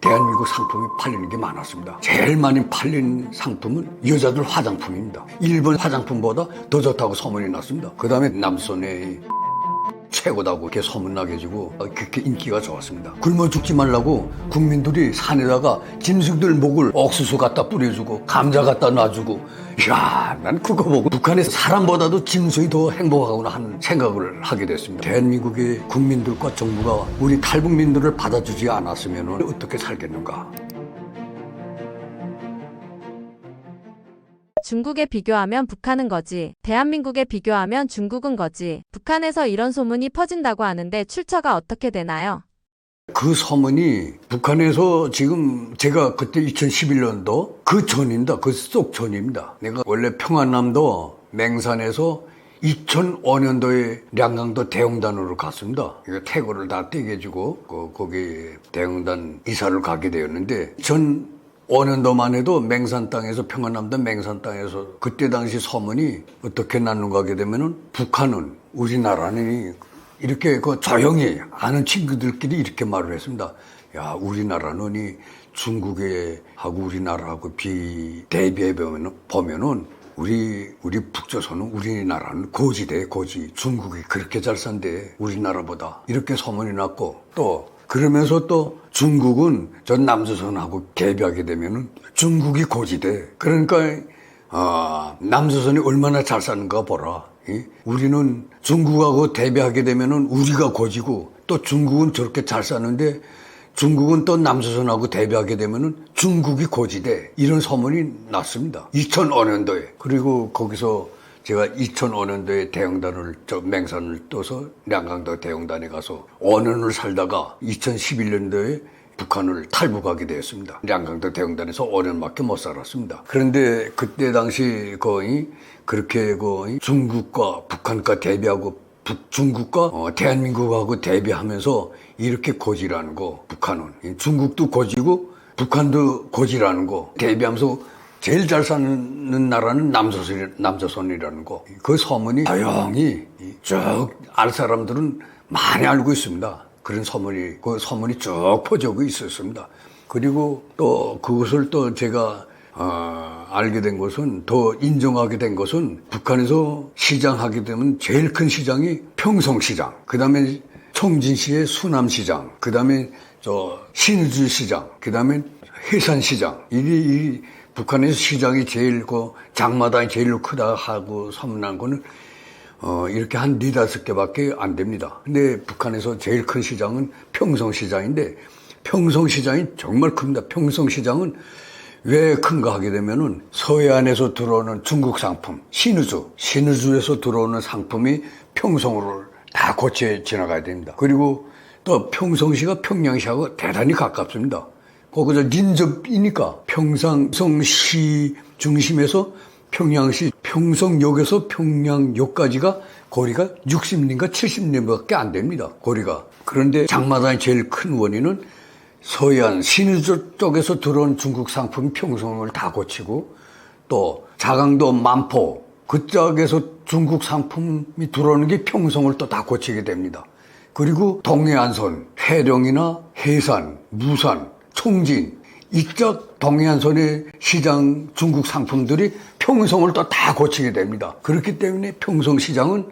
대한민국 상품이 팔리는 게 많았습니다. 제일 많이 팔린 상품은 여자들 화장품입니다. 일본 화장품보다 더 좋다고 소문이 났습니다. 그 다음에 남손의 최고다고 이렇게 소문나게 해주고 그렇게 인기가 좋았습니다. 굶어 죽지 말라고 국민들이 산에다가 짐승들 목을 옥수수 갖다 뿌려주고 감자 갖다 놔주고, 이야, 난 그거 보고 북한에서 사람보다도 짐승이 더 행복하구나 하는 생각을 하게 됐습니다. 대한민국의 국민들과 정부가 우리 탈북민들을 받아주지 않았으면 어떻게 살겠는가. 중국에 비교하면 북한은 거지, 대한민국에 비교하면 중국은 거지. 북한에서 이런 소문이 퍼진다고 하는데 출처가 어떻게 되나요? 그 소문이 북한에서 지금 제가 그때 2011년도 그 전입니다. 그 쏙 전입니다. 내가 원래 평안남도 맹산에서 2005년도에 량강도 대웅단으로 갔습니다. 이거 태고를 다 떼게주고 거기 대웅단 이사를 가게 되었는데, 전 5년도만 해도 맹산 땅에서, 평안남도 맹산 땅에서 그때 당시 소문이 어떻게 났는가 하게 되면은, 북한은, 우리나라는 이렇게 조용히 아는 친구들끼리 이렇게 말을 했습니다. 야, 우리나라는 이 중국에 하고 우리나라하고 대비해 보면은 우리 북조선은, 우리나라는 고지대, 고지. 중국이 그렇게 잘 산대, 우리나라보다. 이렇게 소문이 났고, 또 그러면서 또 중국은 전 남조선하고 대비하게 되면은 중국이 고지대. 그러니까 남조선이 얼마나 잘 사는가 보라. 우리는 중국하고 대비하게 되면은 우리가 고지고, 또 중국은 저렇게 잘 사는데 중국은 또 남조선하고 대비하게 되면은 중국이 고지대. 이런 소문이 났습니다. 2005년도에. 그리고 거기서 제가 2005년도에 대웅단을, 맹산을 떠서 량강도 대웅단에 가서 5년을 살다가 2011년도에 북한을 탈북하게 되었습니다. 량강도 대웅단에서 5년밖에 못 살았습니다. 그런데 그때 당시 그렇게 중국과 북한과 대비하고, 중국과 대한민국하고 대비하면서 이렇게 고지라는 거, 북한은. 중국도 고지고 북한도 고지라는 거 대비하면서 제일 잘 사는 나라는 남조선이라는 거. 그 소문이 조용히 쭉 알 사람들은 많이 알고 있습니다. 그런 소문이, 그 소문이 쭉 퍼지고 있었습니다. 그리고 또 그것을 또 제가 알게 된 것은, 더 인정하게 된 것은, 북한에서 시장하게 되면 제일 큰 시장이 평성시장, 그 다음에 청진시의 수남시장, 그 다음에 신의주 시장, 그 다음에 해산시장. 이 북한에서 시장이 제일, 장마당이 제일 크다 하고 소문난 거는 이렇게 한 4-5개밖에 안 됩니다. 근데 북한에서 제일 큰 시장은 평성시장인데, 평성시장이 정말 큽니다. 평성시장은 왜 큰가 하게 되면은, 서해안에서 들어오는 중국 상품, 신의주에서 들어오는 상품이 평성으로 다 거쳐 지나가야 됩니다. 그리고 또 평성시가 평양시하고 대단히 가깝습니다. 거기서 인접이니까 평성시 중심에서 평양시, 평성역에서 평양역까지가 거리가 60리인가 70리밖에 안 됩니다. 거리가. 그런데 장마당이 제일 큰 원인은 서해안, 신의주 쪽에서 들어온 중국 상품 평성을 다 거치고, 또 자강도, 만포 그쪽에서 중국 상품이 들어오는 게 평성을 또 다 거치게 됩니다. 그리고 동해안선, 해령이나 해산, 무산, 총진, 이쪽 동해안선의 시장 중국 상품들이 평성을 또 다 거치게 됩니다. 그렇기 때문에 평성시장은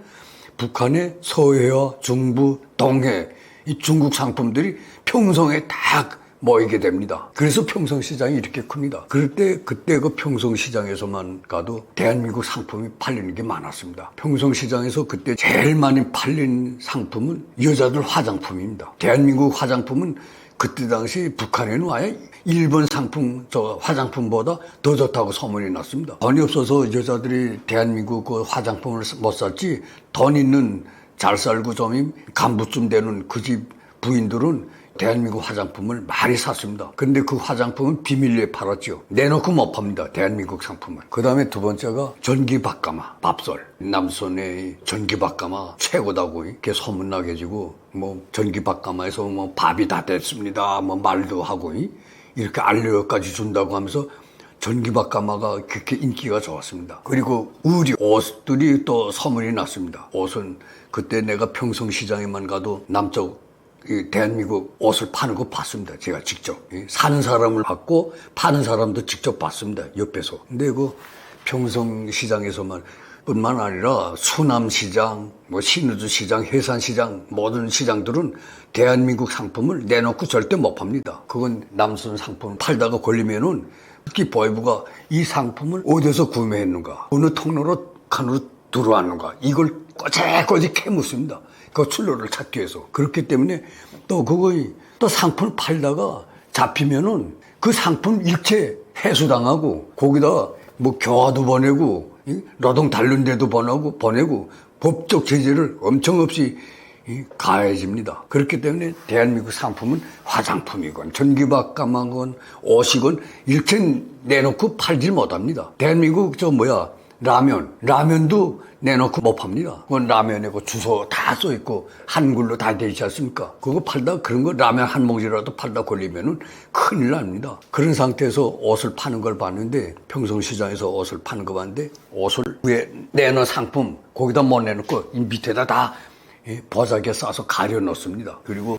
북한의 서해와 중부, 동해 이 중국 상품들이 평성에 다 모이게 됩니다. 그래서 평성시장이 이렇게 큽니다. 그때 그 평성시장에서만 가도 대한민국 상품이 팔리는 게 많았습니다. 평성시장에서 그때 제일 많이 팔린 상품은 여자들 화장품입니다. 대한민국 화장품은 그때 당시 북한에는 아예 일본 상품, 화장품보다 더 좋다고 소문이 났습니다. 돈이 없어서 여자들이 대한민국 그 화장품을 못 샀지, 돈 있는, 잘 살고 좀 간부쯤 되는 그 집 부인들은 대한민국 화장품을 많이 샀습니다. 근데 그 화장품은 비밀리에 팔았죠. 내놓고 못 팝니다, 대한민국 상품은. 그 다음에 두 번째가 전기밥가마, 밥솥. 남손의 전기밥가마 최고다고 이렇게 소문나게 해주고, 전기밥가마에서 밥이 다 됐습니다, 말도 하고, 이렇게 알려까지 준다고 하면서 전기밥가마가 그렇게 인기가 좋았습니다. 그리고 옷들이 또 소문이 났습니다. 옷은 그때 내가 평성시장에만 가도 남쪽 이 대한민국 옷을 파는 거 봤습니다. 제가 직접. 사는 사람을 봤고 파는 사람도 직접 봤습니다. 옆에서. 근데 그 평성시장에서만 뿐만 아니라 수남시장, 뭐 신우주시장, 해산시장 모든 시장들은 대한민국 상품을 내놓고 절대 못 팝니다. 그건 남선 상품 팔다가 걸리면은 특히 보이부가 이 상품을 어디서 구매했는가, 어느 통로로 칸으로 들어왔는가 이걸 꼬집꼬집 캐묻습니다. 그 출로를 찾기 위해서. 그렇기 때문에 또 그거 또 상품을 팔다가 잡히면은 그 상품 일체 회수당하고 거기다 뭐 교화도 보내고 노동 다른 데도 보내고 법적 제재를 엄청 없이 가해집니다. 그렇기 때문에 대한민국 상품은 화장품이건 전기밥값이건 옷이건 일체 내놓고 팔질 못합니다. 대한민국 라면도 내놓고 못 팝니다. 그건 라면에 그 주소 다 써있고 한글로 다 돼 있지 않습니까? 그거 팔다 그런 거 라면 한 봉지라도 팔다 걸리면은 큰일 납니다. 그런 상태에서 옷을 파는 걸 봤는데 평성시장에서 옷을 파는 거 봤는데 옷을 위에 내놓은 상품 거기다 못 내놓고 이 밑에다 다 보자기에 싸서 가려 넣습니다. 그리고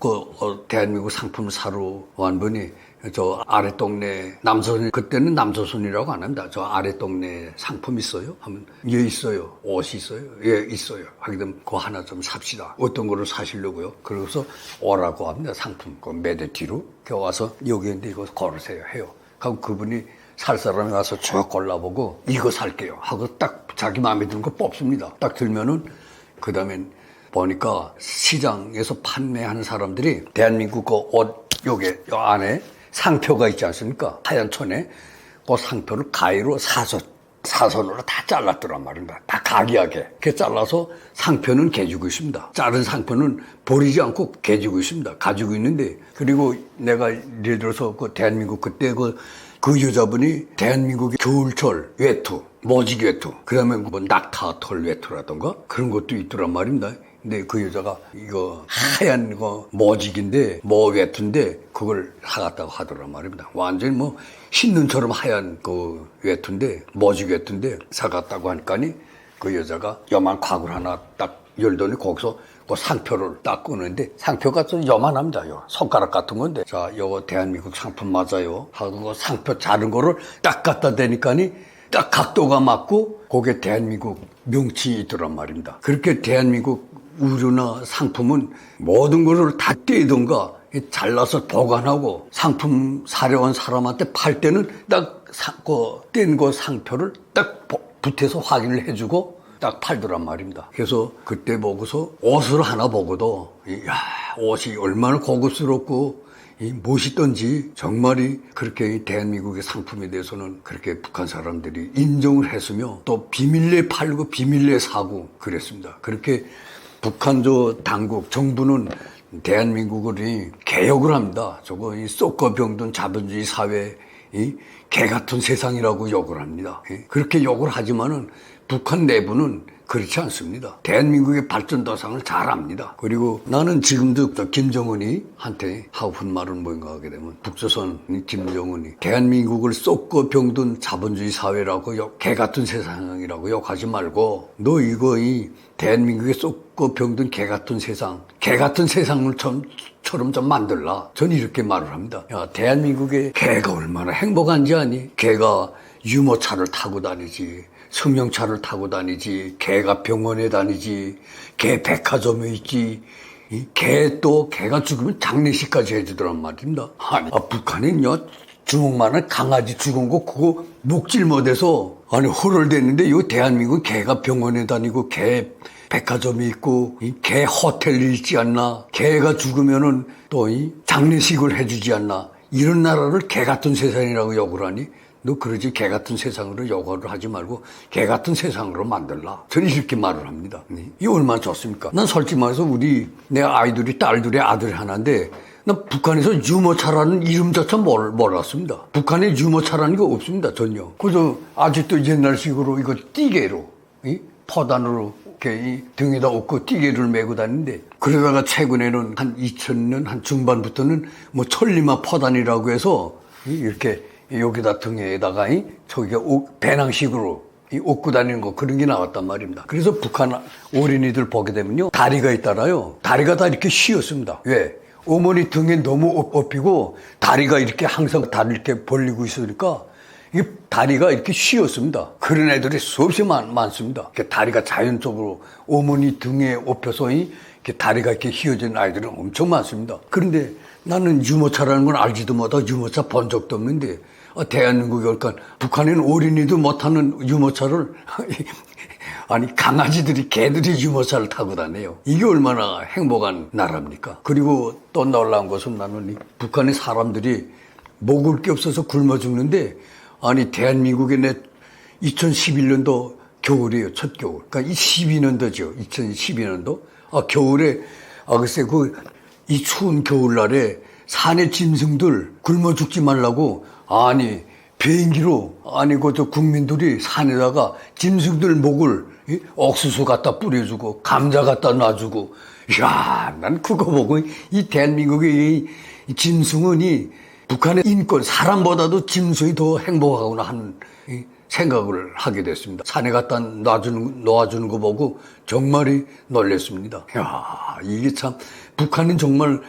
대한민국 상품을 사러 온 분이 저 아래 동네 남서선, 그때는 남서선이라고 안 합니다. 저 아래 동네 상품 있어요? 하면 예 있어요. 옷이 있어요? 예 있어요. 하게 되면 그거 하나 좀 삽시다. 어떤 거를 사시려고요? 그래서 오라고 합니다. 상품 그 매대 뒤로 와서 여기인데 이거 걸으세요 해요. 그럼 그분이 살 사람이 와서 쭉 골라보고 이거 살게요 하고 딱 자기 마음에 드는 거 뽑습니다. 딱 들면은 그 다음엔 보니까 시장에서 판매하는 사람들이 대한민국 그 옷 요 안에 상표가 있지 않습니까? 하얀 천에 그 상표를 가위로 사선으로 다 잘랐더란 말입니다. 다 각이하게. 이렇게 잘라서 상표는 개주고 있습니다. 자른 상표는 버리지 않고 개주고 있습니다. 가지고 있는데, 그리고 내가 예를 들어서 그 대한민국 그때 그 여자분이 대한민국의 겨울철 외투, 모직 외투, 그 다음에 뭐 낙타털 외투라던가 그런 것도 있더란 말입니다. 근데 그 여자가 이거 하얀 거 모직인데 외투인데 그걸 사갔다고 하더란 말입니다. 완전히 뭐 흰눈처럼 하얀 그 외투인데 모직 외투인데 사갔다고 하니까니 그 여자가 요만 과글 하나 딱 열더니 거기서 그 상표를 딱 꺼내는데 상표가 좀 요만합니다. 요 손가락 같은 건데 자 요거 대한민국 상품 맞아요 하고 그 상표 자른 거를 딱 갖다 대니까니 딱 각도가 맞고 거기에 대한민국 명칭이 있더란 말입니다. 그렇게 대한민국 의류나 상품은 모든 것을 다 떼던가 잘라서 보관하고 상품 사려온 사람한테 팔 때는 딱 뗀 거 상표를 딱 붙여서 확인을 해주고 딱 팔더란 말입니다. 그래서 그때 보고서 옷을 하나 보고도 옷이 얼마나 고급스럽고 멋있던지 정말이 그렇게 대한민국의 상품에 대해서는 그렇게 북한 사람들이 인정을 했으며 또 비밀리에 팔고 비밀리에 사고 그랬습니다. 그렇게 북한 당국 정부는 대한민국을 개혁을 합니다. 저거 쏘꺼병든 자본주의 사회 개 같은 세상이라고 욕을 합니다. 그렇게 욕을 하지만은 북한 내부는 그렇지 않습니다. 대한민국의 발전 도상을 잘 압니다. 그리고 나는 지금도 김정은이 한테 하고픈 말은 뭔가 하게 되면 북조선 김정은이 대한민국을 쏟고 병든 자본주의 사회라고 개 같은 세상이라고 욕하지 말고 너 이거 대한민국에 쏟고 병든 개 같은 세상을 처럼 좀 만들라. 전 이렇게 말을 합니다. 야, 대한민국의 개가 얼마나 행복한지 아니? 개가 유모차를 타고 다니지. 승용차를 타고 다니지, 개가 병원에 다니지, 개 백화점에 있지, 개가 죽으면 장례식까지 해주더란 말입니다. 아니, 북한은요, 주먹만한 강아지 죽은 거 그거 목질 못해서, 호롤됐는데, 이 대한민국 개가 병원에 다니고, 개 백화점이 있고, 개 호텔이 있지 않나, 개가 죽으면은 또 장례식을 해주지 않나, 이런 나라를 개 같은 세상이라고 욕을 하니, 너 그러지 개 같은 세상으로 욕을 하지 말고 개 같은 세상으로 만들라. 저는 이렇게 말을 합니다. 이게 얼마나 좋습니까? 난 솔직히 말해서 내 아이들이 딸들이 아들이 하나인데 난 북한에서 유모차라는 이름조차 몰랐습니다. 북한에 유모차라는 게 없습니다. 전혀. 그래서 아직도 옛날식으로 이거 띠개로 포단으로 이렇게 등에다 업고 띠개를 메고 다니는데 그러다가 최근에는 한 2000년 한 중반부터는 뭐 천리마 포단이라고 해서 이렇게 여기다 등에다가 저기가 배낭식으로 업고 다니는 거 그런 게 나왔단 말입니다. 그래서 북한 어린이들 보게 되면요 다리가 있잖아요. 다리가 다 이렇게 휘었습니다. 왜? 어머니 등에 너무 업히고 다리가 이렇게 항상 다리를 이렇게 벌리고 있으니까 이게 다리가 이렇게 쉬었습니다. 그런 애들이 수없이 많습니다. 다리가 자연적으로 어머니 등에 업혀서 이렇게 다리가 이렇게 휘어진 아이들은 엄청 많습니다. 그런데 나는 유모차라는 건 알지도 못하고 유모차 본 적도 없는데 대한민국에 오니까 북한에는 어린이도 못하는 유모차를 아니 강아지들이 개들이 유모차를 타고 다녀요. 이게 얼마나 행복한 나라입니까? 그리고 또 놀라운 것은 나는 이 북한의 사람들이 먹을 게 없어서 굶어 죽는데 아니 대한민국에 내 2011년도 겨울이에요. 첫 겨울. 그러니까 이 12년도죠. 2012년도. 겨울에 글쎄 이 추운 겨울날에 산의 짐승들 굶어 죽지 말라고 아니 비행기로 저 국민들이 산에다가 짐승들 목을 옥수수 갖다 뿌려주고 감자 갖다 놔주고 이야 난 그거 보고 이 대한민국의 이 짐승은 북한의 인권 사람보다도 짐승이 더 행복하구나 하는 생각을 하게 됐습니다. 산에 갖다 놓아주는 거 보고 정말이 놀랐습니다. 이야 이게 참 북한은 정말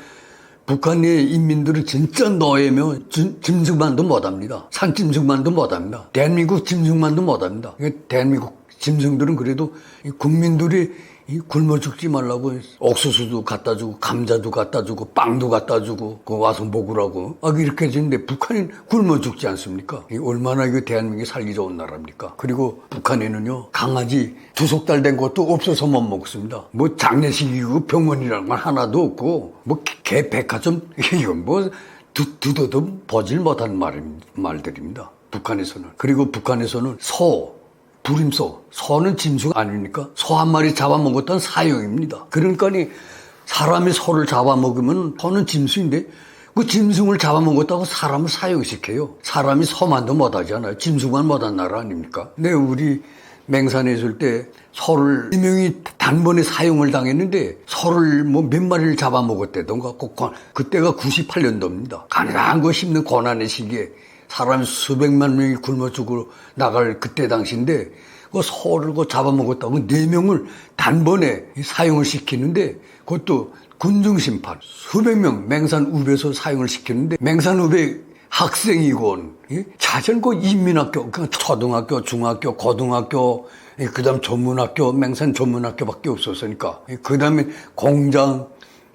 북한의 인민들을 진짜 노예며 짐승만도 못합니다. 산짐승만도 못합니다. 대한민국 짐승만도 못합니다. 대한민국 짐승들은 그래도 국민들이 굶어 죽지 말라고 옥수수도 갖다 주고 감자도 갖다 주고 빵도 갖다 주고 와서 먹으라고 이렇게 해주는데 북한은 굶어 죽지 않습니까? 얼마나 대한민국이 살기 좋은 나라입니까? 그리고 북한에는요 강아지 2달 된 것도 없어서 못 먹습니다. 뭐 장례식이고 병원이라는 건 하나도 없고 뭐 개 백화점 이건 뭐 두더도 보질 못한 말들입니다. 북한에서는. 그리고 북한에서는 소는 짐승 아닙니까? 소 한 마리 잡아먹었던 사형입니다. 그러니까 사람이 소를 잡아먹으면 소는 짐승인데 그 짐승을 잡아먹었다고 사람을 사형시켜요. 사람이 소만도 못하잖아요. 짐승만 못한 나라 아닙니까? 네, 우리 맹산에 있을 때 소를 2명이 단번에 사형을 당했는데 소를 뭐 몇 마리를 잡아먹었대던가 그때가 98년도입니다. 가난한 거 힘든 고난의 시기에 사람 수백만 명이 굶어 죽어 나갈 그때 당시인데 그 소를 잡아먹었다고 4명을 단번에 사형을 시키는데 그것도 군중심판 수백 명 맹산 우배에서 사형을 시키는데 맹산 우배 학생이고 자전거 인민학교 초등학교 중학교 고등학교 그다음 전문학교 맹산 전문학교밖에 없었으니까 그다음에 공장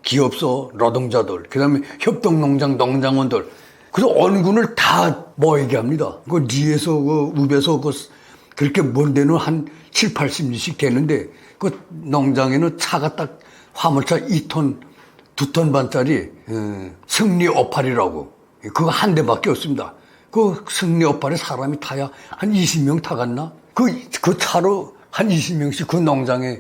기업소 노동자들 그다음에 협동농장 농장원들 그래서 원군을 다 모이게 합니다. 리에서 우배에서 그렇게 먼 데는 한 7, 80리씩 되는데 그 농장에는 차가 딱 화물차 2톤, 2톤 반짜리 승리 오팔이라고 그거 한 대밖에 없습니다. 그 승리 오팔에 사람이 타야 한 20명 타갔나? 그 차로 한 20명씩 그 농장에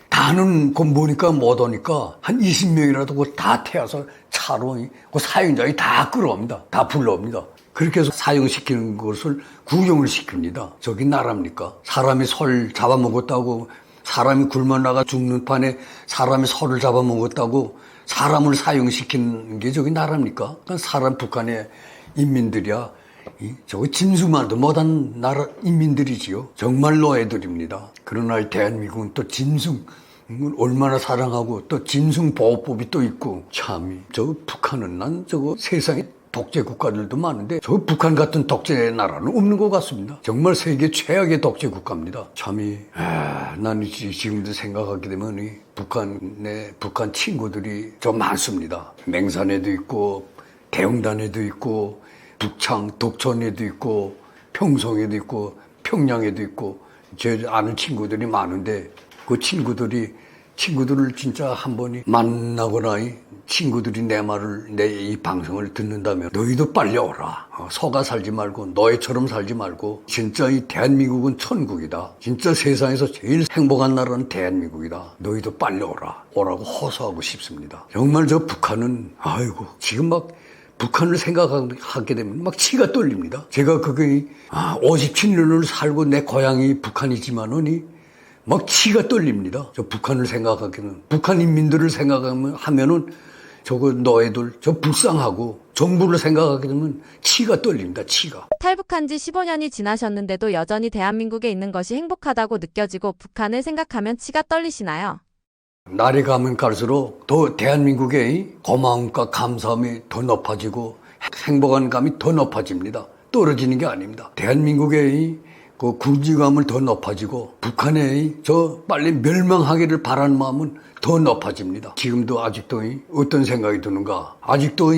다는 보니까 못 오니까 한 20명이라도 그거 다 태워서 차로 그 사형장이 다 끌어옵니다. 다 불러옵니다. 그렇게 해서 사형시키는 것을 구경을 시킵니다. 저기 나라입니까? 사람이 소를 잡아먹었다고 사람이 굶어 나가 죽는 판에 사람이 소를 잡아먹었다고 사람을 사형시키는 게 저기 나라입니까? 그러니까 북한의 인민들이야 저거 짐승만도 못한 나라 인민들이지요. 정말 노예들입니다. 그러나 대한민국은 또 짐승 얼마나 사랑하고 또 짐승보호법이 또 있고 참이 저 북한은 난 저거 세상에 독재 국가들도 많은데 저 북한 같은 독재 나라는 없는 것 같습니다. 정말 세계 최악의 독재 국가입니다. 참이 난 지금도 생각하게 되면 이 북한 친구들이 좀 많습니다. 맹산에도 있고 대흥단에도 있고 북창 독천에도 있고 평성에도 있고 평양에도 있고 제 아는 친구들이 많은데 그 친구들을 진짜 한 번이 만나거나 친구들이 내 이 방송을 듣는다면 너희도 빨리 오라. 소가 살지 말고 너희처럼 살지 말고 진짜 이 대한민국은 천국이다. 진짜 세상에서 제일 행복한 나라는 대한민국이다. 너희도 빨리 오라고 호소하고 싶습니다. 정말 저 북한은 지금 막 북한을 생각하게 되면 막 치가 떨립니다. 제가 57년을 살고 내 고향이 북한이지만은 막 치가 떨립니다. 저 북한을 생각하기는 북한 인민들을 생각하면은 저거 노예들 저 불쌍하고 정부를 생각하게 되면 치가 떨립니다. 치가. 탈북한 지 15년이 지나셨는데도 여전히 대한민국에 있는 것이 행복하다고 느껴지고 북한을 생각하면 치가 떨리시나요? 날이 가면 갈수록 더 대한민국의 고마움과 감사함이 더 높아지고 행복한 감이 더 높아집니다. 떨어지는 게 아닙니다. 대한민국의 그 국지감을 더 높아지고 북한의 저 빨리 멸망하기를 바라는 마음은 더 높아집니다. 지금도 아직도 어떤 생각이 드는가? 아직도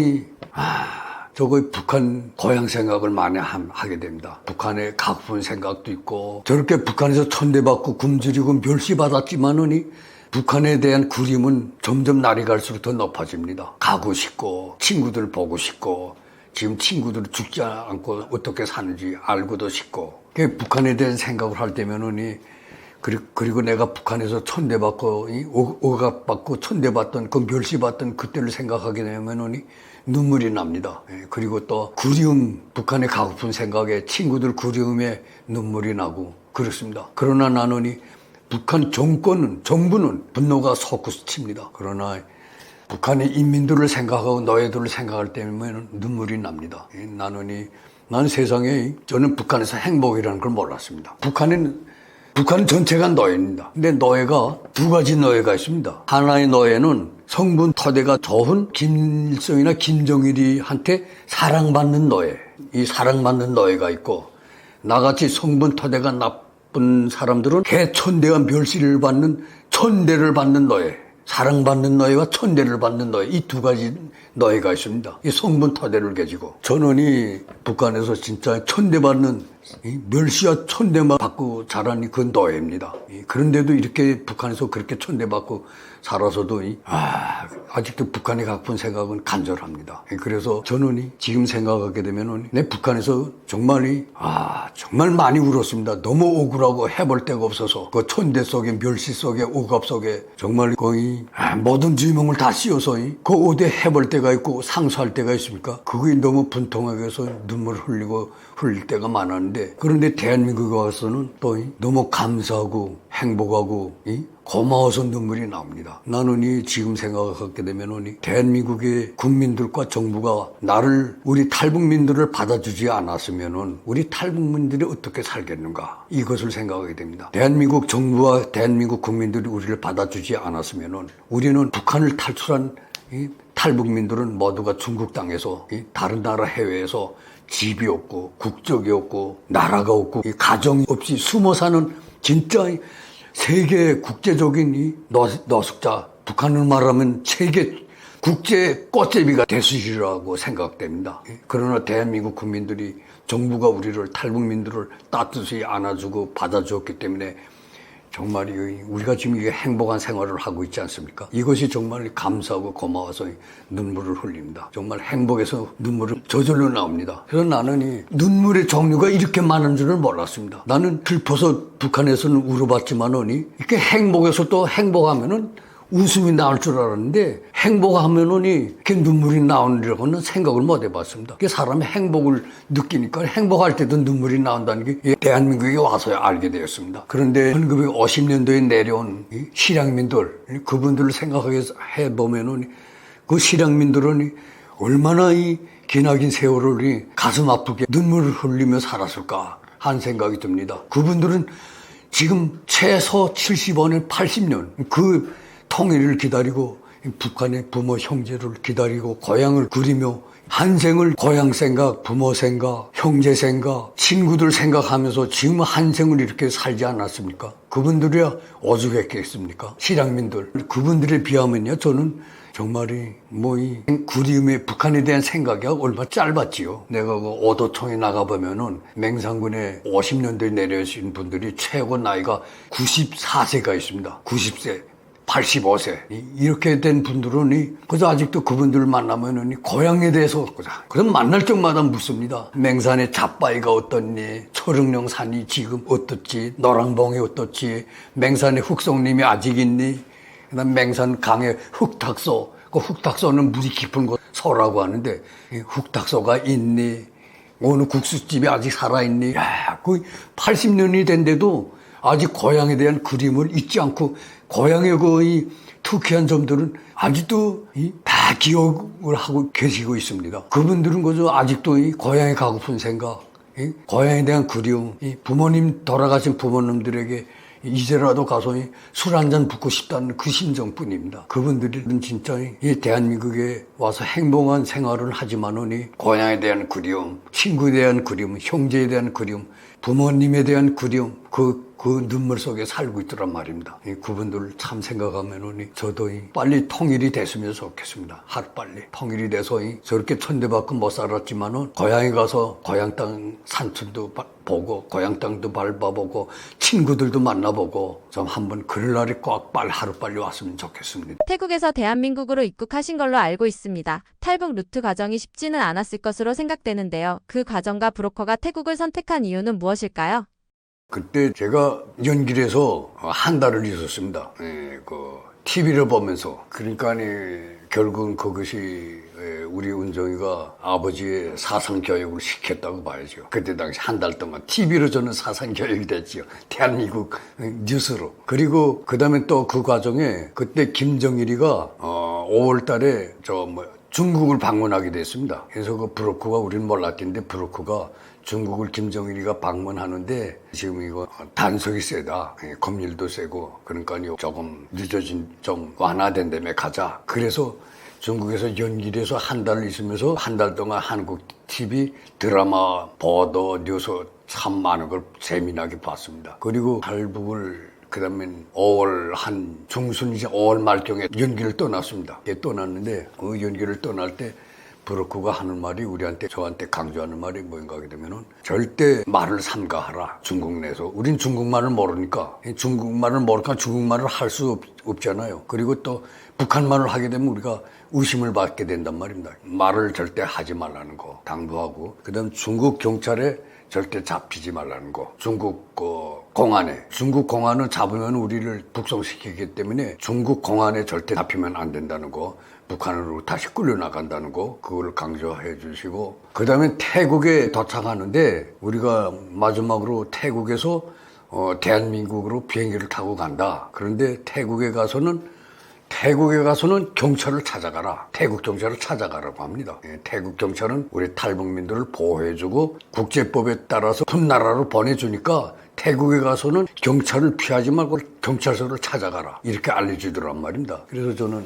저거 북한 고향 생각을 많이 하게 됩니다. 북한에 가고 싶은 생각도 있고 저렇게 북한에서 천대받고 굶주리고 멸시받았지만은 북한에 대한 그림은 점점 날이 갈수록 더 높아집니다. 가고 싶고 친구들 보고 싶고 지금 친구들 죽지 않고 어떻게 사는지 알고도 싶고 북한에 대한 생각을 할 때면은 그리고 내가 북한에서 천대받고 억압받고 천대받던 그 멸시받던 그때를 생각하게 되면은 눈물이 납니다. 그리고 또 그리움, 북한에 가고 싶은 생각에 친구들 그리움에 눈물이 나고 그렇습니다. 그러나 나는 북한 정부는 분노가 솟구칩니다. 그러나 북한의 인민들을 생각하고 너희들을 생각할 때면 눈물이 납니다. 나는 세상에 저는 북한에서 행복이라는 걸 몰랐습니다. 북한 전체가 노예입니다. 근데 노예가 두 가지 노예가 있습니다. 하나의 노예는 성분 토대가 좋은 김일성이나 김정일이한테 사랑받는 노예. 이 사랑받는 노예가 있고 나같이 성분 토대가 나쁜 사람들은 개천대와 멸시를 받는 천대를 받는 노예. 사랑받는 노예와 천대를 받는 노예. 이 두 가지 노예가 있습니다. 이 성분 토대를 가지고. 저는 북한에서 진짜 천대받는 멸시와 천대만 받고 자란 그 노예입니다. 그런데도 이렇게 북한에서 그렇게 천대받고 살아서도 아직도 북한에 가고픈 생각은 간절합니다. 그래서 저는 지금 생각하게 되면은 내 북한에서 정말 많이 울었습니다. 너무 억울하고 해볼 데가 없어서 그 천대 속에 멸시 속에 억압 속에 정말 거의 모든 주인공을 다 씌워서 그 어디에 해볼 데가 있고 상수할 데가 있습니까? 그게 너무 분통하게 해서 눈물을 흘릴 때가 많았는데 그런데 대한민국에 와서는 또 너무 감사하고 행복하고 고마워서 눈물이 나옵니다. 나는 지금 생각하게 되면 대한민국의 국민들과 정부가 우리 탈북민들을 받아주지 않았으면 우리 탈북민들이 어떻게 살겠는가 이것을 생각하게 됩니다. 대한민국 정부와 대한민국 국민들이 우리를 받아주지 않았으면 우리는 북한을 탈출한 탈북민들은 모두가 중국 땅에서 다른 나라 해외에서 집이 없고 국적이 없고 나라가 없고 가정이 없이 숨어 사는 진짜 세계 국제적인 노숙자, 북한을 말하면 세계 국제 꽃제비가 되수시라고 생각됩니다. 그러나 대한민국 국민들이 정부가 우리를 탈북민들을 따뜻히 안아주고 받아주었기 때문에 정말 우리가 지금 이게 행복한 생활을 하고 있지 않습니까? 이것이 정말 감사하고 고마워서 눈물을 흘립니다. 정말 행복해서 눈물이 저절로 나옵니다. 그래서 나는 눈물의 종류가 이렇게 많은 줄은 몰랐습니다. 나는 슬퍼서 북한에서는 울어봤지만은 이렇게 행복해서 또 행복하면은 웃음이 나올 줄 알았는데 행복하면은 이렇게 눈물이 나오리라고는 생각을 못 해봤습니다. 사람이 행복을 느끼니까 행복할 때도 눈물이 나온다는 게 대한민국에 와서야 알게 되었습니다. 그런데 1950년도에 내려온 실향민들 그분들을 생각해 보면은 그 실향민들은 얼마나 기나긴 세월을 가슴 아프게 눈물을 흘리며 살았을까 하는 생각이 듭니다. 그분들은 지금 최소 70년, 80년 그 통일을 기다리고 북한의 부모 형제를 기다리고 고향을 그리며 한 생을 고향 생각, 부모 생각, 형제 생각, 친구들 생각하면서 지금 한 생을 이렇게 살지 않았습니까? 그분들이야 오죽했겠습니까? 실향민들 그분들에 비하면요 저는 정말이 이 그리움의 북한에 대한 생각이 얼마 짧았지요. 내가 그 오도청에 나가보면은 맹산군에 50년대에 내려오신 분들이 최고 나이가 94세가 있습니다. 90세. 85세 이렇게 된 분들은 그저 아직도 그분들을 만나면은 고향에 대해서 그럼 만날 적마다 묻습니다. 맹산의 잡바위가 어떻니? 초릉령산이 지금 어떻지? 노랑봉이 어떻지? 맹산의 흑송림이 아직 있니? 그다음 맹산 강의 흑탁소 그 흑탁소는 물이 깊은 곳 소라고 하는데 흑탁소가 있니? 어느 국수집이 아직 살아있니? 그 80년이 된데도 아직 고향에 대한 그림을 잊지 않고 고향의 그 특이한 점들은 아직도 다 기억을 하고 계시고 있습니다. 그분들은 그저 아직도 고향에 가고픈 생각, 고향에 대한 그리움, 부모님 돌아가신 부모님들에게 이제라도 가서 술 한잔 붓고 싶다는 그 심정뿐입니다. 그분들은 진짜 이 대한민국에 와서 행복한 생활을 하지만은 이 고향에 대한 그리움, 친구에 대한 그리움, 형제에 대한 그리움, 부모님에 대한 그리움, 그 눈물 속에 살고 있더란 말입니다. 그분들을 참 생각하면은 저도 빨리 통일이 됐으면 좋겠습니다. 하루빨리 통일이 돼서 저렇게 천대받고 못 살았지만은 고향에 가서 고향 땅 산천도 보고 고향 땅도 밟아보고 친구들도 만나보고 좀 한번 그럴 날이 꼭 하루빨리 왔으면 좋겠습니다. 태국에서 대한민국으로 입국하신 걸로 알고 있습니다. 탈북 루트 과정이 쉽지는 않았을 것으로 생각되는데요. 그 과정과 브로커가 태국을 선택한 이유는 무엇일까요? 그때 제가 연길에서 한 달을 있었습니다. TV를 보면서. 그러니까 결국은 그것이 우리 은정이가 아버지의 사상교육을 시켰다고 봐야죠. 그때 당시 한 달 동안 TV로 저는 사상교육이 됐죠. 대한민국 뉴스로. 그리고 그 다음에 또 그 과정에 그때 김정일이가 5월 달에 중국을 방문하게 됐습니다. 그래서 그 브로커가 우리는 몰랐겠는데 브로커가 중국을 김정일이가 방문하는데 지금 이거 단속이 세다. 검열도 세고 그러니까 조금 늦어진 좀 완화된 다음에 가자. 그래서 중국에서 연길에서 한 달 있으면서 한 달 동안 한국 TV 드라마, 보도, 뉴스 참 많은 걸 재미나게 봤습니다. 그리고 탈북을 그다음에 5월 한 중순 이제 5월 말경에 연길을 떠났습니다. 떠났는데 그 연길을 떠날 때 브로커가 하는 말이 저한테 강조하는 말이 뭔가 하게 되면은 절대 말을 삼가하라. 중국 내에서. 우린 중국말을 모르니까 중국말을 할 수 없잖아요. 그리고 또 북한말을 하게 되면 우리가 의심을 받게 된단 말입니다. 말을 절대 하지 말라는 거 당부하고 그다음 중국 경찰에 절대 잡히지 말라는 거. 중국 중국 공안은 잡으면 우리를 북송시키기 때문에 중국 공안에 절대 잡히면 안 된다는 거. 북한으로 다시 끌려나간다는 거, 그걸 강조해 주시고, 그 다음에 태국에 도착하는데, 우리가 마지막으로 태국에서, 대한민국으로 비행기를 타고 간다. 그런데 태국에 가서는 경찰을 찾아가라. 태국 경찰을 찾아가라고 합니다. 태국 경찰은 우리 탈북민들을 보호해주고, 국제법에 따라서 큰 나라로 보내주니까, 태국에 가서는 경찰을 피하지 말고 경찰서를 찾아가라. 이렇게 알려주더란 말입니다. 그래서 저는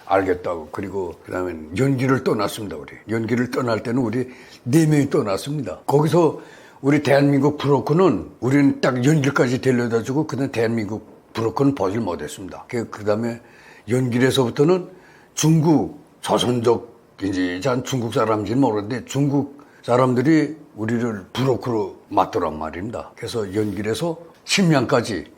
알겠다고. 그리고 그다음에 연길을 떠났습니다. 연길을 떠날 때는 우리 4명이 떠났습니다. 거기서 우리 대한민국 브로커는 우리는 딱 연길까지 데려다 주고 그다음 대한민국 브로커는 보질 못했습니다. 그다음에 연길에서부터는 중국 조선족인지 중국 사람인지는 모르는데 중국 사람들이 우리를 브로커로 맞더란 말입니다. 그래서 연길에서 심양까지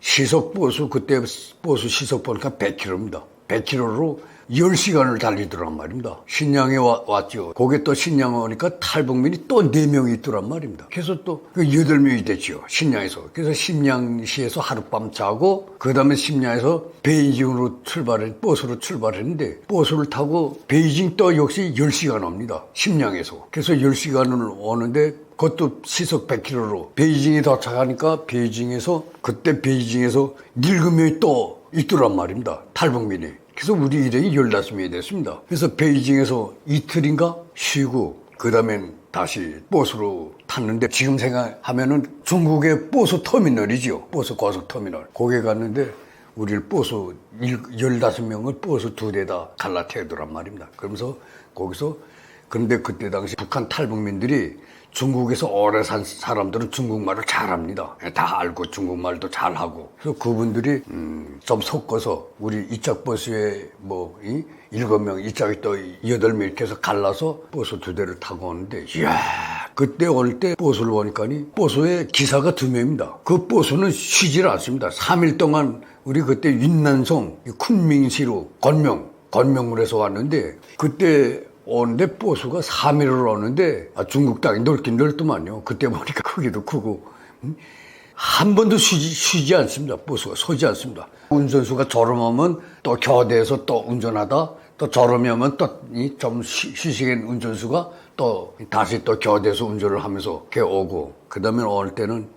시속 그때 버스 시속 보니까 100km입니다. 100km로 10시간을 달리더란 말입니다. 신양에 왔죠. 거기에 또 신양 오니까 탈북민이 또 4명이 있더란 말입니다. 그래서 또 8명이 됐죠. 신양에서. 그래서 심양시에서 하룻밤 자고 그 다음에 심양에서 베이징으로 버스로 출발했는데 버스를 타고 베이징 또 역시 10시간 옵니다. 심양에서. 그래서 10시간을 오는데 그것도 시속 100km로 베이징에 도착하니까 그때 베이징에서 늙은명이 또 있더란 말입니다. 탈북민이. 그래서 우리 일행이 15명이 됐습니다. 그래서 베이징에서 이틀인가 쉬고 그 다음엔 다시 버스로 탔는데 지금 생각하면은 중국의 버스 터미널이죠. 버스 고속터미널. 거기에 갔는데 우리를 15명을 버스 2대다 갈라태우더란 말입니다. 그러면서 거기서 그런데 그때 당시 북한 탈북민들이 중국에서 오래 산 사람들은 중국말을 잘합니다. 다 알고 중국말도 잘하고. 그래서 그분들이 좀 섞어서 우리 이쪽 버스에 7명, 이쪽에 또 8명 이렇게 해서 갈라서 버스 2대를 타고 오는데 이야 그때 올 때 버스를 보니까 버스에 기사가 2명입니다. 그 버스는 쉬질 않습니다. 3일 동안 우리 그때 윤난성, 쿤밍시로 건명물에서 왔는데 그때 오는데 버스가 3일을 오는데 중국 땅이 넓긴 넓더만요. 그때 보니까 크기도 크고 한 번도 쉬지 않습니다. 버스가 서지 않습니다. 운전수가 졸음하면 또 교대에서 또 운전하다 또 졸음이 오면 또 좀 쉬시는 운전수가 또 다시 또 교대에서 운전을 하면서 오고 그 다음에 올 때는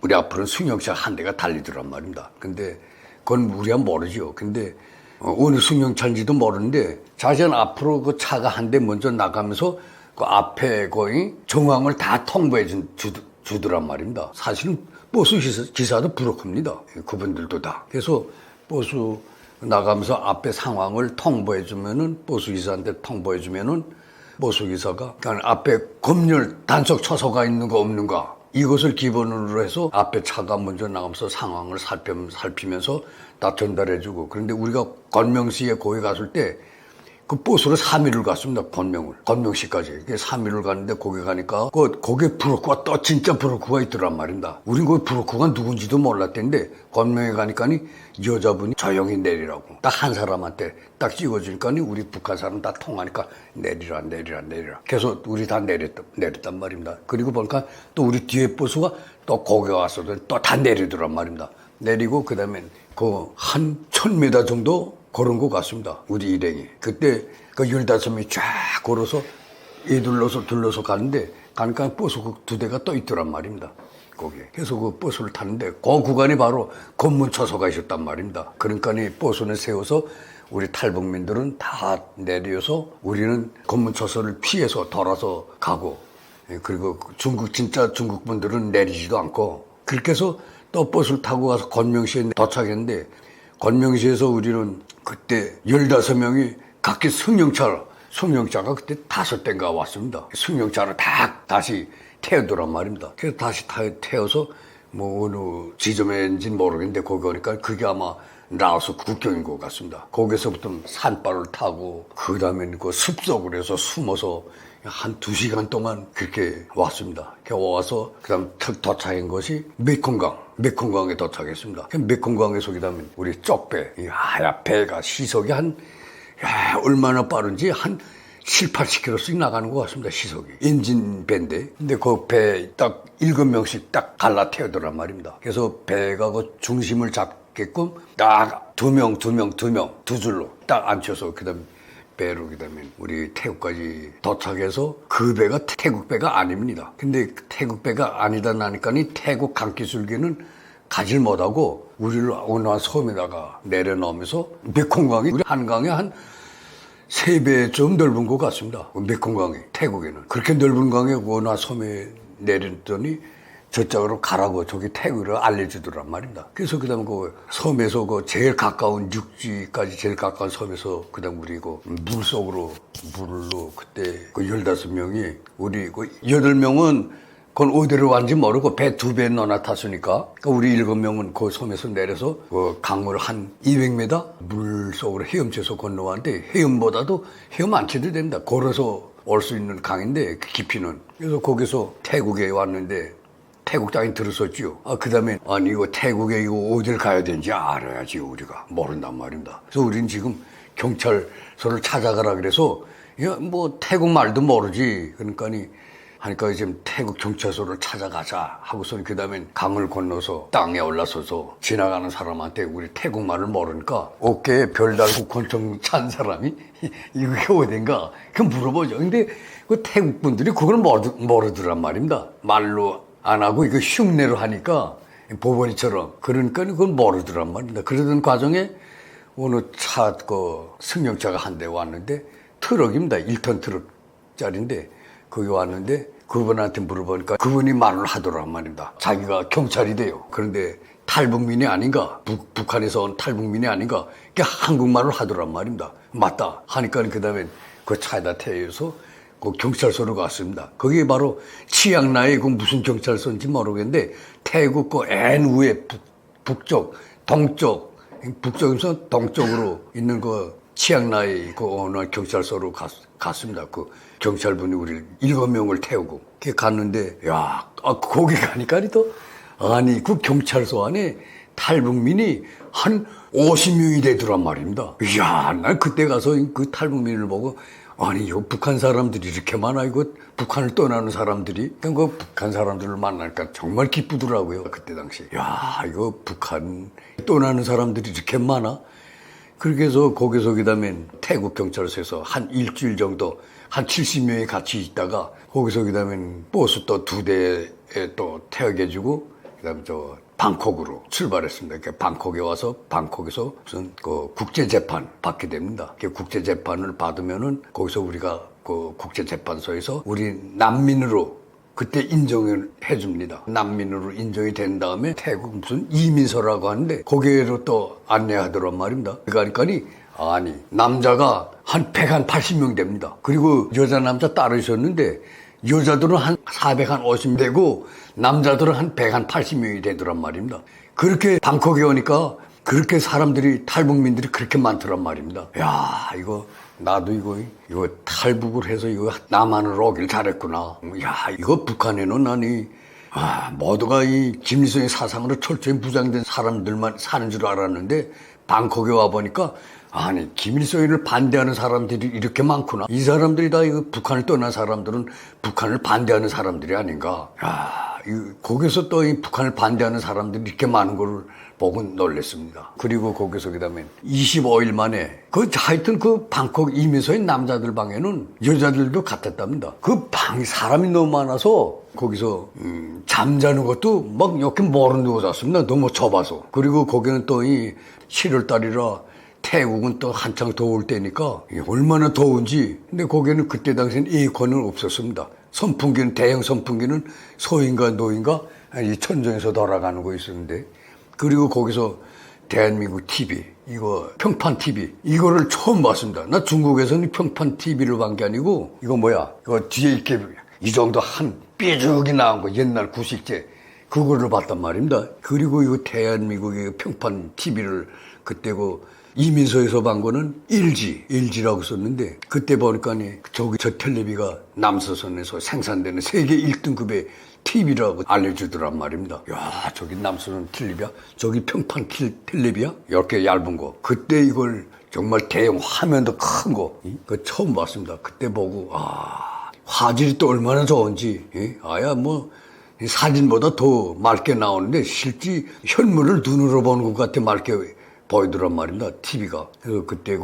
우리 앞으로는 승용차 한 대가 달리더란 말입니다. 근데 그건 우리가 모르죠. 근데 어느 승용차인지도 모르는데 자세한 앞으로 그 차가 한 대 먼저 나가면서 그 앞에 거의 정황을 다 통보해 주더란 말입니다. 사실은 버스 기사도 부럽습니다. 그분들도 다. 그래서 버스 나가면서 앞에 상황을 통보해주면은 버스 기사한테 통보해주면은 버스 기사가 그러니까 앞에 검열 단속 초소가 있는가 없는가 이것을 기본으로 해서 앞에 차가 먼저 나가면서 상황을 살피면서 다 전달해주고 그런데 우리가 건명시에 거기 갔을 때 그 버스로 3일을 갔습니다. 건명시까지. 3일을 갔는데 거기 가니까 거기에 브로커가 또 진짜 브로커가 있더란 말입니다. 우린 그 브로커가 누군지도 몰랐던데 건명에 가니까 여자분이 조용히 내리라고 딱 한 사람한테 딱 찍어주니까 우리 북한 사람 다 통하니까 내리라. 그래서 우리 다 내렸단 말입니다. 그리고 보니까 또 우리 뒤에 버스가 또 거기 와서 또 다 내리더란 말입니다. 내리고 그다음에 그 한 1000m 정도 걸은 것 같습니다. 우리 일행이. 그때 그 15명이 쫙 걸어서 둘러서 가는데 가니까 버스 그 2대가 또 있더란 말입니다. 거기에. 그래서 그 버스를 타는데 그 구간이 바로 검문초소가 있었단 말입니다. 그러니까 버스를 세워서 우리 탈북민들은 다 내려서 우리는 검문초소를 피해서 돌아서 가고 그리고 진짜 중국 분들은 내리지도 않고 그렇게 해서 또 버스를 타고 가서 건명시에 도착했는데 건명시에서 우리는 그때 15명이 각기 승용차가 그때 5대인가 왔습니다. 승용차로 다시 태우더란 말입니다. 그래서 다시 태워서 뭐 어느 지점인지는 모르겠는데 거기 오니까 그게 아마 라오스 국경인 것 같습니다. 거기서부터 산발을 타고 그 다음에 그 숲속으로 해서 숨어서 한 2시간 동안 그렇게 왔습니다. 와서 그다음 도착한 것이 메콩강에 도착했습니다. 메콩강에서 그다음에 우리 쪽배, 이 하얀 배가 시속이 얼마나 빠른지 한 7, 80km씩 나가는 것 같습니다. 시속이. 엔진 배인데. 근데 그 배 딱 7명씩 딱 갈라태우더란 말입니다. 그래서 배가 그 중심을 잡게끔 딱 2명, 2줄로 딱 앉혀서 그다음 배로 그다음에 우리 태국까지 도착해서 그 배가 태국 배가 아닙니다. 근데 태국 배가 아니다 나니까니 태국 강기술기는 가질 못하고 우리를 어느 한 섬에다가 내려놓으면서 메콩강이 우리 한강에 한 3배 좀 넓은 것 같습니다. 메콩강이 태국에는 그렇게 넓은 강에 어느 한 섬에 내렸더니 저쪽으로 가라고 저기 태국으로 알려주더란 말입니다. 그래서 그다음 그 섬에서 그 제일 가까운 육지까지 제일 가까운 섬에서 그다음 우리 그 물로 그때 그 15명이 우리 그 8명은 그건 어디로 왔는지 모르고 배 2배 넣어놔 탔으니까 그러니까 우리 7명은 그 섬에서 내려서 그 강물 한 200m 물 속으로 헤엄쳐서 건너왔는데 헤엄 안 쳐도 됩니다. 걸어서 올 수 있는 강인데 그 깊이는. 그래서 거기서 태국에 왔는데 태국 땅에 들었었지요. 그 다음에, 이거 태국에 이거 어딜 가야 되는지 알아야지, 우리가. 모른단 말입니다. 그래서 우린 지금 경찰서를 찾아가라 그래서, 뭐, 태국 말도 모르지. 하니까 지금 태국 경찰서를 찾아가자 하고서는 그 다음에 강을 건너서 땅에 올라서서 지나가는 사람한테 우리 태국 말을 모르니까 어깨에 별 달고 권총 찬 사람이 이게 어딘가? 그 물어보죠. 근데 그 태국 분들이 그걸 모르더란 말입니다. 말로 안 하고 이거 흉내로 하니까 보번이처럼 그러니까 그걸 모르더란 말입니다. 그러던 과정에 어느 승용차가 한 대 왔는데 트럭입니다. 1톤 트럭짜리인데 거기 왔는데 그분한테 물어보니까 그분이 말을 하더란 말입니다. 자기가 경찰이 돼요. 그런데 탈북민이 아닌가 북한에서 온 탈북민이 아닌가 그게 한국말을 하더란 말입니다. 맞다 하니까 그 다음에 그 차에다 태워서 그 경찰서로 갔습니다. 거기 바로 치앙라이 그 무슨 경찰서인지 모르겠는데 태국 그 N 위에 북쪽에서 동쪽으로 있는 그 치앙라이 그 어느 경찰서로 갔습니다. 그 경찰분이 우리 7명을 태우고 갔는데 거기 가니까 그 경찰서 안에 탈북민이 한 50명이 되더란 말입니다. 난 그때 가서 그 탈북민을 보고 이거 북한 사람들이 이렇게 많아, 이거 북한을 떠나는 사람들이. 그 북한 사람들을 만나니까 정말 기쁘더라고요, 그때 당시. 이거 북한 떠나는 사람들이 이렇게 많아? 그렇게 해서 거기서 그다음에 태국 경찰서에서 한 일주일 정도 한 70명이 같이 있다가 거기서 그다음에 버스 또 2대에 또 태워가지고 그다음에 방콕으로 출발했습니다. 이렇게 방콕에 와서 방콕에서 무슨 그 국제재판 받게 됩니다. 그 국제재판을 받으면은 거기서 우리가 그 국제재판소에서 우리 난민으로 그때 인정을 해줍니다. 난민으로 인정이 된 다음에 태국 무슨 이민서라고 하는데 거기로 또 안내하더란 말입니다. 그러니까 아니 남자가 한 180명 됩니다. 그리고 여자 남자 따로 있었는데 여자들은 한 450 되고 남자들은 한 180명이 되더란 말입니다. 그렇게 방콕에 오니까 그렇게 사람들이 탈북민들이 그렇게 많더란 말입니다. 야 이거 나도 이거 탈북을 해서 이거 남한으로 오길 잘했구나. 야 이거 북한에는 아니 모두가 이 김일성의 사상으로 철저히 무장된 사람들만 사는 줄 알았는데 방콕에 와 보니까 아니 김일성을 반대하는 사람들이 이렇게 많구나. 이 사람들이 다 이거 북한을 떠난 사람들은 북한을 반대하는 사람들이 아닌가. 거기서 또 이 북한을 반대하는 사람들이 이렇게 많은 걸 보고 놀랐습니다. 그리고 거기서 그다음에 25일 만에 하여튼 그 방콕 이민서의 남자들 방에는 여자들도 같았답니다. 그 방이 사람이 너무 많아서 거기서 잠자는 것도 막 이렇게 모른 누워 잤습니다. 너무 좁아서. 그리고 거기는 또 이 7월 달이라 태국은 또 한창 더울 때니까 얼마나 더운지. 근데 거기는 그때 당시엔 에어컨은 없었습니다. 선풍기는 대형 선풍기는 소인가 노인가 이 천정에서 돌아가는 거 있었는데, 그리고 거기서 대한민국 TV 이거 평판 TV 이거를 처음 봤습니다. 나 중국에서는 평판 TV를 본 게 아니고 이거 뭐야 이거 뒤에 이렇게 이 정도 한 삐죽이 나온 거 옛날 구식제 그거를 봤단 말입니다. 그리고 이거 대한민국의 평판 TV를 그때 그 이민서에서 본 거는 LG라고 썼는데 그때 보니까 저기 저 텔레비가 남서선에서 생산되는 세계 1등급의 TV라고 알려주더란 말입니다. 야 저기 남서선 텔레비야? 저기 평판 텔레비야? 이렇게 얇은 거. 그때 이걸 정말 대형 화면도 큰 거 그거 처음 봤습니다. 그때 보고 화질이 또 얼마나 좋은지 뭐 사진보다 더 맑게 나오는데 실제 현물을 눈으로 보는 것 같아 맑게 보이더란 말입니다. TV가. 그래서 그때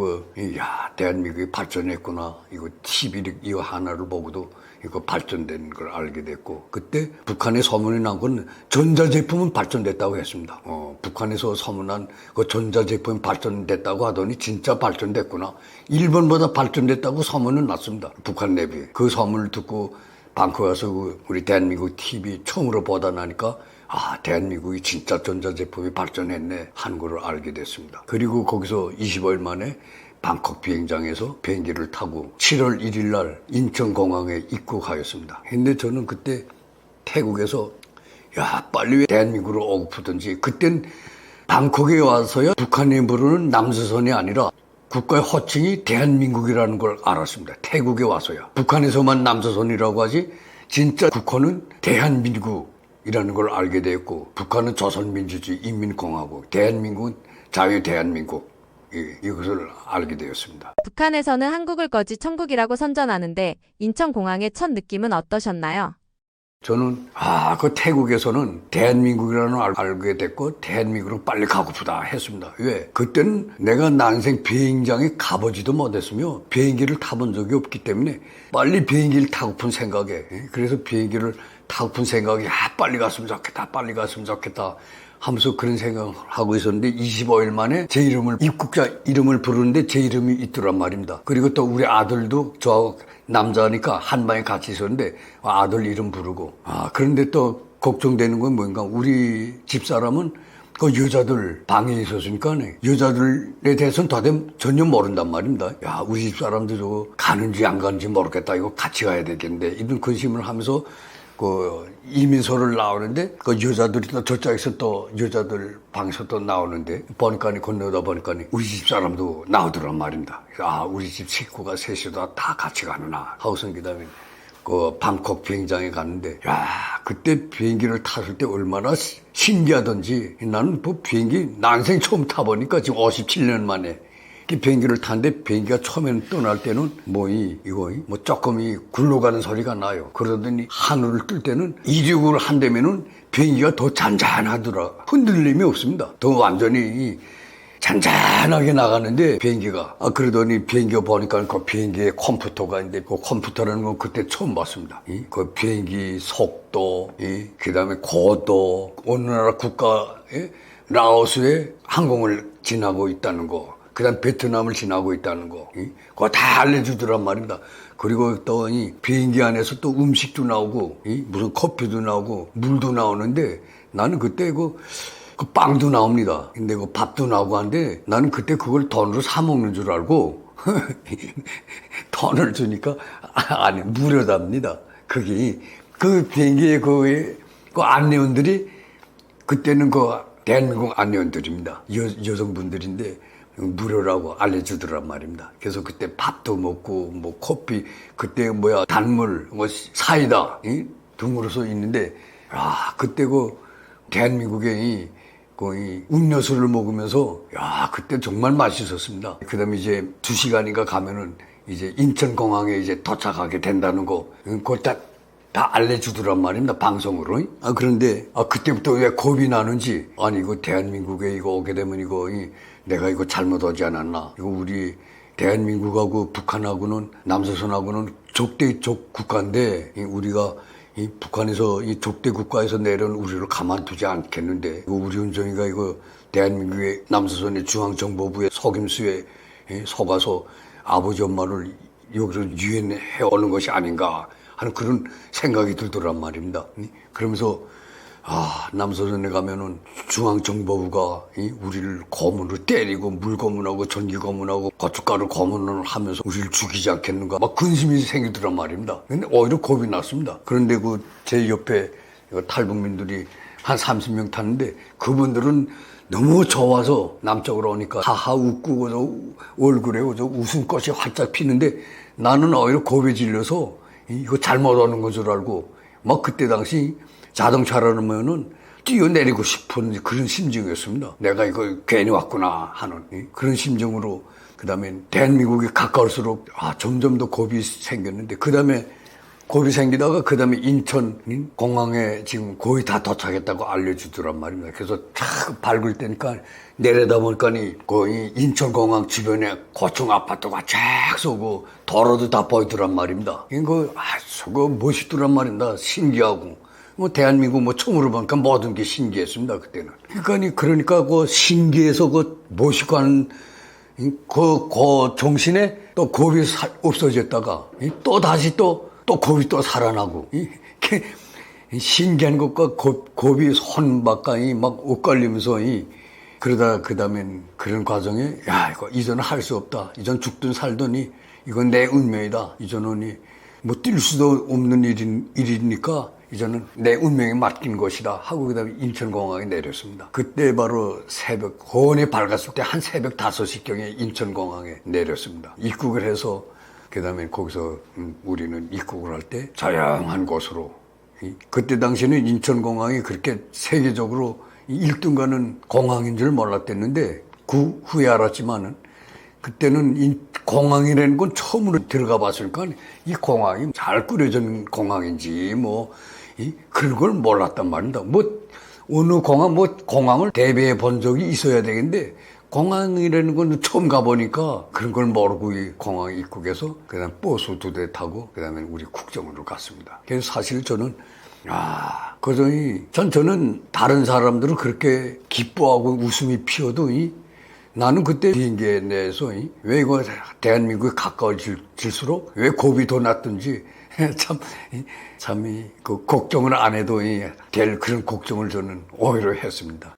대한민국이 발전했구나. 이거 TV 이거 하나를 보고도 이거 발전된 걸 알게 됐고, 그때 북한에 소문이 난 건 전자제품은 발전됐다고 했습니다. 북한에서 소문난 그 전자제품이 발전됐다고 하더니 진짜 발전됐구나. 일본보다 발전됐다고 소문은 났습니다. 북한 내부에. 그 소문을 듣고 방콕 가서 우리 대한민국 TV 처음으로 보다 나니까 대한민국이 진짜 전자제품이 발전했네 하는 걸 알게 됐습니다. 그리고 거기서 25일 만에 방콕 비행장에서 비행기를 타고 7월 1일 날 인천공항에 입국하였습니다. 근데 저는 그때 태국에서 빨리 왜 대한민국으로 오고프든지, 그땐 방콕에 와서야 북한이 부르는 남서선이 아니라 국가의 호칭이 대한민국이라는 걸 알았습니다. 태국에 와서야. 북한에서만 남서선이라고 하지 진짜 국호는 대한민국이라는 걸 알게 되었고, 북한은 조선민주주의 인민공화국, 대한민국은 자유대한민국, 이것을 알게 되었습니다. 북한에서는 한국을 거지 천국이라고 선전하는데 인천공항의 첫 느낌은 어떠셨나요? 저는 그 태국에서는 대한민국이라는 걸 알게 됐고 대한민국으로 빨리 가고프다 했습니다. 왜? 그때는 내가 난생 비행장에 가보지도 못했으며 비행기를 타본 적이 없기 때문에 빨리 비행기를 타고픈 생각에, 그래서 비행기를 타고픈 생각이 빨리 갔으면 좋겠다 하면서 그런 생각을 하고 있었는데 25일 만에 제 이름을, 입국자 이름을 부르는데 제 이름이 있더란 말입니다. 그리고 또 우리 아들도 저하고 남자니까 한 방에 같이 있었는데 아들 이름 부르고, 그런데 또 걱정되는 건 뭔가 우리 집사람은 그 여자들 방에 있었으니까 여자들에 대해서는 전혀 모른단 말입니다. 우리 집사람도 저거 가는지 안 가는지 모르겠다, 이거 같이 가야 되겠는데 이런 근심을 하면서 그 이민서를 나오는데 그 여자들이 또 저쪽에서 또 여자들 방에서 또 나오는데 보니까 건너다 보니까 우리 집 사람도 나오더란 말입니다. 우리 집 식구가 셋이다 다 같이 가느나 하고선 그다음에 그 방콕 비행장에 갔는데 그때 비행기를 탔을 때 얼마나 신기하던지. 나는 뭐 비행기 난생 처음 타보니까 지금 57년 만에 비행기를 탔는데 비행기가 처음에는 떠날 때는 이거 조금 굴러가는 소리가 나요. 그러더니 하늘을 뜰 때는 이륙을 한다면은 비행기가 더 잔잔하더라. 흔들림이 없습니다. 더 완전히 잔잔하게 나가는데 비행기가. 그러더니 비행기가 보니까 그 비행기에 컴퓨터가 있는데 그 컴퓨터라는 건 그때 처음 봤습니다. 그 비행기 속도, 그다음에 고도, 어느 나라 국가 라오스에 항공을 지나고 있다는 거, 그다음 베트남을 지나고 있다는 거, 그거 다 알려주더란 말입니다. 그리고 또 이 비행기 안에서 또 음식도 나오고, 무슨 커피도 나오고, 물도 나오는데 나는 그때 그 빵도 나옵니다. 근데 그 밥도 나오고 한데 나는 그때 그걸 돈으로 사 먹는 줄 알고 돈을 주니까 아니 무료답니다. 그게 그 비행기의 그 안내원들이 그때는 그 대한민국 안내원들입니다. 여성분들인데 무료라고 알려주더란 말입니다. 그래서 그때 밥도 먹고 뭐 커피 그때 뭐야 단물 뭐 사이다 등으로서 있는데 그때 그 대한민국의 이 음료수를 먹으면서 그때 정말 맛있었습니다. 그다음에 이제 2시간인가 가면은 이제 인천공항에 이제 도착하게 된다는 거 그거 다 알려주더란 말입니다. 방송으로. 그런데 그때부터 왜 겁이 나는지 아니 이거 대한민국에 이거 오게 되면 내가 이거 잘못하지 않았나. 이거 우리 대한민국하고 북한하고는 남조선하고는 적대적 국가인데 우리가 이 북한에서 이 적대 국가에서 내려온 우리를 가만두지 않겠는데 우리 운정이가 이거 대한민국의 남조선의 중앙정보부의 속임수에 속아서 아버지 엄마를 여기서 유인해 오는 것이 아닌가 하는 그런 생각이 들더란 말입니다. 그러면서 남조선에 가면은 중앙정보부가 우리를 고문으로 때리고 물고문하고 전기고문하고 고춧가루 고문을 하면서 우리를 죽이지 않겠는가 막 근심이 생기더란 말입니다. 근데 오히려 겁이 났습니다. 그런데 그 제 옆에 탈북민들이 한 30명 탔는데 그분들은 너무 좋아서 남쪽으로 오니까 하하 웃고 저 얼굴에 저 웃음꽃이 활짝 피는데 나는 오히려 겁에 질려서 이거 잘못 오는 건 줄 알고 막 그때 당시 자동차라면은 뛰어내리고 싶은 그런 심정이었습니다. 내가 이거 괜히 왔구나 하는 그런 심정으로 그다음에 대한민국에 가까울수록 점점 더 겁이 생겼는데 그다음에 겁이 생기다가 그다음에 인천 공항에 지금 거의 다 도착했다고 알려주더란 말입니다. 그래서 탁 밟을 때니까 내려다 보니까 거의 인천공항 주변에 고층 아파트가 쫙 쏘고 도로도 다 보이더란 말입니다. 이거 저거 멋있더란 말입니다. 신기하고. 대한민국 처음으로 보니까 모든 게 신기했습니다, 그때는. 그러니까 그 신기해서 그 멋있고 하는 그 정신에 또 겁이 없어졌다가 또 다시 또 겁이 또 살아나고. 신기한 것과 겁이 손바닥이 막 엇갈리면서 그러다 그다음엔 그런 과정에 이거 이제는 할 수 없다. 이전 죽든 살더니 이건 내 운명이다. 이제는 뛸 수도 없는 일이니까 이제는 내 운명에 맡긴 것이다 하고 그다음에 인천공항에 내렸습니다. 그때 바로 새벽 거원이 밝았을 때 한 새벽 5시경에 인천공항에 내렸습니다. 입국을 해서 그다음에 거기서 우리는 입국을 할 때 조용한 곳으로 그때 당시에는 인천공항이 그렇게 세계적으로 1등 가는 공항인 줄 몰랐댔는데 그 후에 알았지만은 그때는 공항이라는 건 처음으로 들어가 봤으니까 이 공항이 잘 꾸려진 공항인지 그런 걸 몰랐단 말입니다. 어느 공항을 대비해 본 적이 있어야 되겠는데 공항이라는 건 처음 가보니까 그런 걸 모르고 이 공항 입국에서 그다음 버스 2대 타고 그다음에 우리 국정원으로 갔습니다. 그래서 사실 저는 저는 다른 사람들은 그렇게 기뻐하고 웃음이 피어도 나는 그때 비행기에 내에서 왜 이거 대한민국에 가까워질수록 왜 겁이 더 났든지 그 걱정을 안 해도 될 그런 걱정을 저는 오히려 했습니다.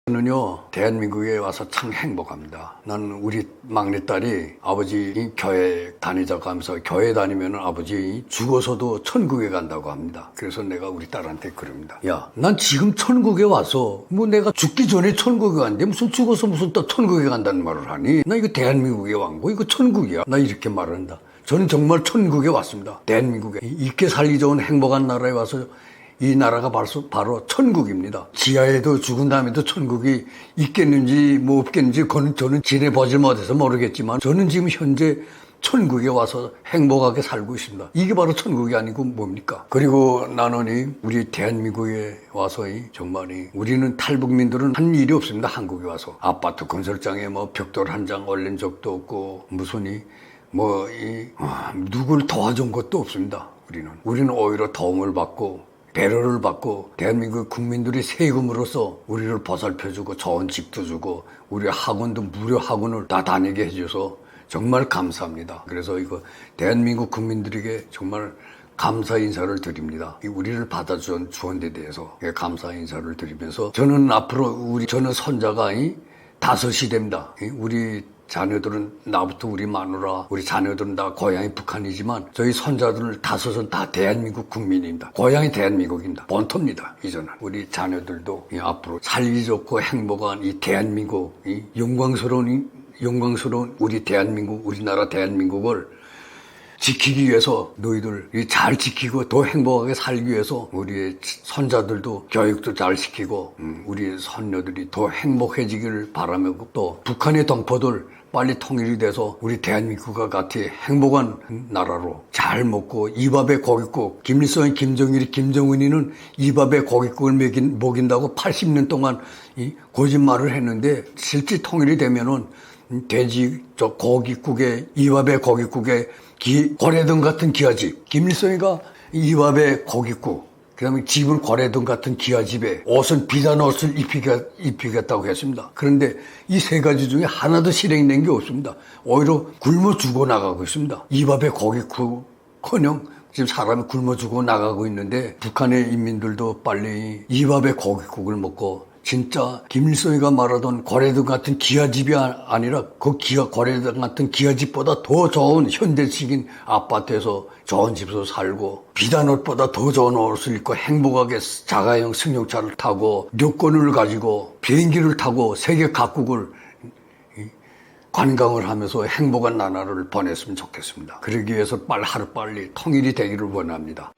저는요, 대한민국에 와서 참 행복합니다. 나는 우리 막내딸이 아버지 교회 다니자고 하면서 교회 다니면 아버지 죽어서도 천국에 간다고 합니다. 그래서 내가 우리 딸한테 그럽니다. 야, 난 지금 천국에 와서 내가 죽기 전에 천국에 갔는데 무슨 죽어서 무슨 또 천국에 간다는 말을 하니? 나 이거 대한민국에 왔고 이거 천국이야. 나 이렇게 말한다. 저는 정말 천국에 왔습니다. 대한민국에. 있게 살기 좋은 행복한 나라에 와서 이 나라가 바로 천국입니다. 지하에도 죽은 다음에도 천국이 있겠는지 없겠는지 그건 저는 지내보질 못해서 모르겠지만 저는 지금 현재 천국에 와서 행복하게 살고 있습니다. 이게 바로 천국이 아니고 뭡니까? 그리고 나는 우리 대한민국에 와서 정말 우리는 탈북민들은 한 일이 없습니다. 한국에 와서 아파트 건설장에 벽돌 한 장 올린 적도 없고 무슨 누굴 도와준 것도 없습니다. 우리는 오히려 도움을 받고 배려를 받고 대한민국 국민들이 세금으로서 우리를 보살펴주고 좋은 집도 주고 우리 학원도 무료 학원을 다 다니게 해줘서 정말 감사합니다. 그래서 이거 대한민국 국민들에게 정말 감사 인사를 드립니다. 우리를 받아준 데 대해서 감사 인사를 드리면서 저는 앞으로 저는 손자가 5이 됩니다. 우리 자녀들은 나부터 우리 마누라, 우리 자녀들은 다 고향이 북한이지만 저희 손자들 5은 다 대한민국 국민입니다. 고향이 대한민국입니다. 본토입니다. 이제는 우리 자녀들도 앞으로 살기 좋고 행복한 이 대한민국, 이 영광스러운 우리 대한민국, 우리나라 대한민국을 지키기 위해서 너희들 잘 지키고 더 행복하게 살기 위해서 우리 손자들도 교육도 잘 시키고 우리 손녀들이 더 행복해지기를 바라며 또 북한의 동포들 빨리 통일이 돼서 우리 대한민국과 같이 행복한 나라로 잘 먹고 이 밥에 고깃국 김일성이 김정일이 김정은이는 이 밥에 고깃국을 먹인다고 80년 동안 거짓말을 했는데 실제 통일이 되면은 돼지 고깃국에 이밥에 고깃국에 고래등 같은 기와집 김일성이가 이밥에 고깃국 그다음에 집은 고래등 같은 기와집에 옷은 비단 옷을 입히겠다고 했습니다. 그런데 이 3가지 중에 하나도 실행된 게 없습니다. 오히려 굶어 죽어 나가고 있습니다. 이밥에 고깃국커녕 지금 사람이 굶어 죽어 나가고 있는데 북한의 인민들도 빨리 이밥에 고깃국을 먹고 진짜 김일성이가 말하던 고래등 같은 기와집이 아니라 그 고래등 같은 기와집보다 더 좋은 현대식인 아파트에서 좋은 집에서 살고 비단 옷보다 더 좋은 옷을 입고 행복하게 자가용 승용차를 타고 여권을 가지고 비행기를 타고 세계 각국을 관광을 하면서 행복한 나라를 보냈으면 좋겠습니다. 그러기 위해서 하루빨리 통일이 되기를 원합니다.